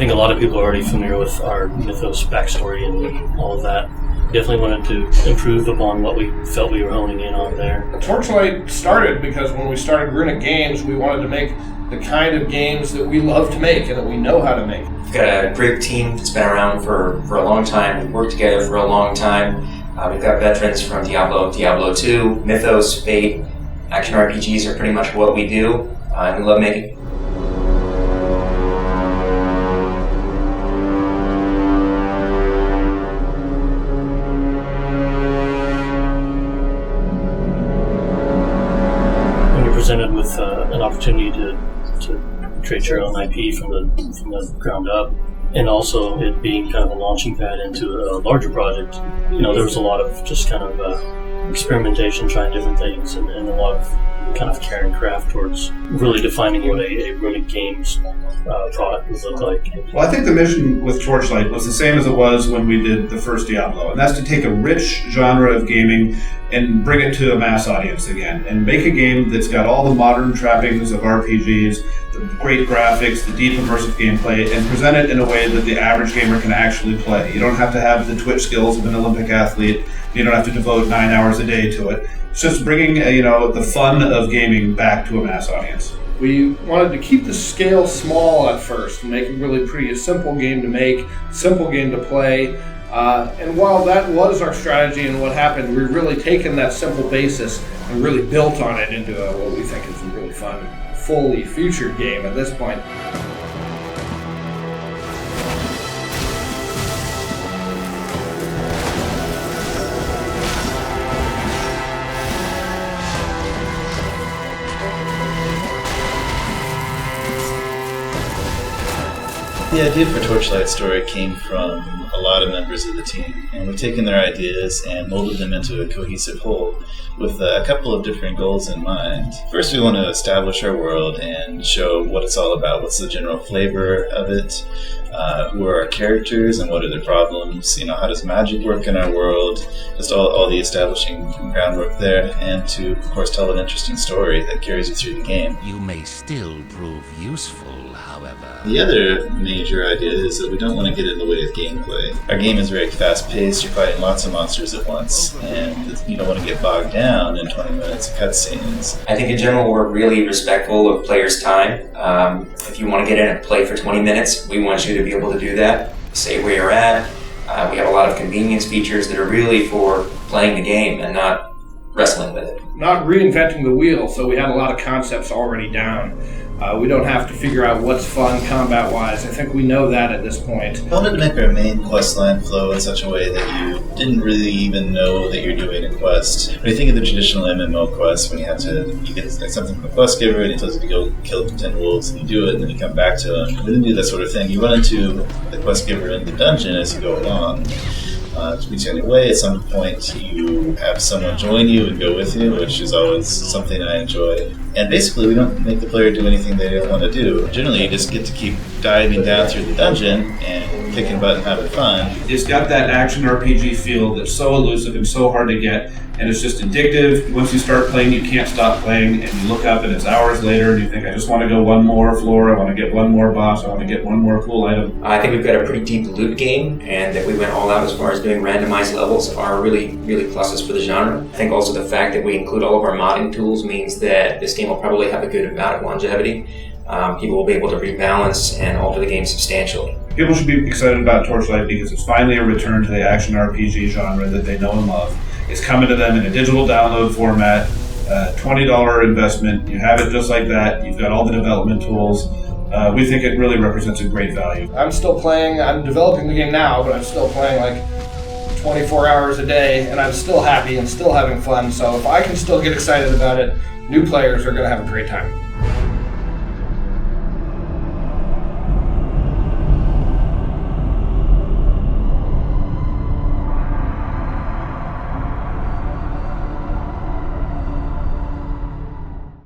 think a lot of people are already familiar with our Mythos backstory and all of that. Definitely wanted to improve upon what we felt we were honing in on there. Torchlight started because when we started Runic Games, we wanted to make the kind of games that we love to make and that we know how to make. We've got a great team that's been around for a long time. We've worked together for a long time. We've got veterans from Diablo, Diablo 2, Mythos, Fate. Action RPGs are pretty much what we do, and we love making. Presented with an opportunity to create your own IP from the ground up, and also it being kind of a launching pad into a larger project. There was a lot of just kind of experimentation, trying different things, and a lot of kind of care and craft towards really defining what a Runic Games product would look like. Well, I think the mission with Torchlight was the same as it was when we did the first Diablo, and that's to take a rich genre of gaming and bring it to a mass audience again, and make a game that's got all the modern trappings of RPGs, the great graphics, the deep immersive gameplay, and present it in a way that the average gamer can actually play. You don't have to have the Twitch skills of an Olympic athlete. You don't have to devote 9 hours a day to it. It's just bringing the fun of gaming back to a mass audience. We wanted to keep the scale small at first, make it really a simple game to make, simple game to play. And while that was our strategy and what happened, we've really taken that simple basis and really built on it into what we think is a really fun, fully featured game at this point. The idea for Torchlight Story came from a lot of members of the team, and we've taken their ideas and molded them into a cohesive whole with a couple of different goals in mind. First, we want to establish our world and show what it's all about, what's the general flavor of it, who are our characters and what are their problems, how does magic work in our world, just all the establishing groundwork there, and to, of course, tell an interesting story that carries you through the game. You may still prove useful, however. The other major idea is that we don't want to get in the way of gameplay. Our game is very fast-paced, you're fighting lots of monsters at once, and you don't want to get bogged down in 20 minutes of cutscenes. I think in general we're really respectful of players' time. If you want to get in and play for 20 minutes, we want you to be able to do that. Say where you're at. We have a lot of convenience features that are really for playing the game and not wrestling with it. Not reinventing the wheel, so we had a lot of concepts already down. We don't have to figure out what's fun combat-wise. I think we know that at this point. I wanted to make our main quest line flow in such a way that you didn't really even know that you're doing a quest. When you think of the traditional MMO quest, when you get something from the quest giver and he tells you to go kill 10 wolves, and you do it, and then you come back to him. We didn't do that sort of thing. You run into the quest giver in the dungeon as you go along. To be taken away, at some point you have someone join you and go with you, which is always something I enjoy. And basically, we don't make the player do anything they don't want to do. Generally, you just get to keep diving down through the dungeon and kicking butt and having fun. It's got that action RPG feel that's so elusive and so hard to get, and it's just addictive. Once you start playing, you can't stop playing, and you look up and it's hours later, and you think, I just want to go one more floor, I want to get one more boss, I want to get one more cool item. I think we've got a pretty deep loot game, and that we went all out as far as doing randomized levels are really, really pluses for the genre. I think also the fact that we include all of our modding tools means that this game will probably have a good amount of longevity. People will be able to rebalance and alter the game substantially. People should be excited about Torchlight because it's finally a return to the action RPG genre that they know and love. It's coming to them in a digital download format, $20 investment. You have it just like that. You've got all the development tools. We think it really represents a great value. I'm still playing. I'm developing the game now, but I'm still playing like 24 hours a day, and I'm still happy and still having fun. So if I can still get excited about it, new players are going to have a great time.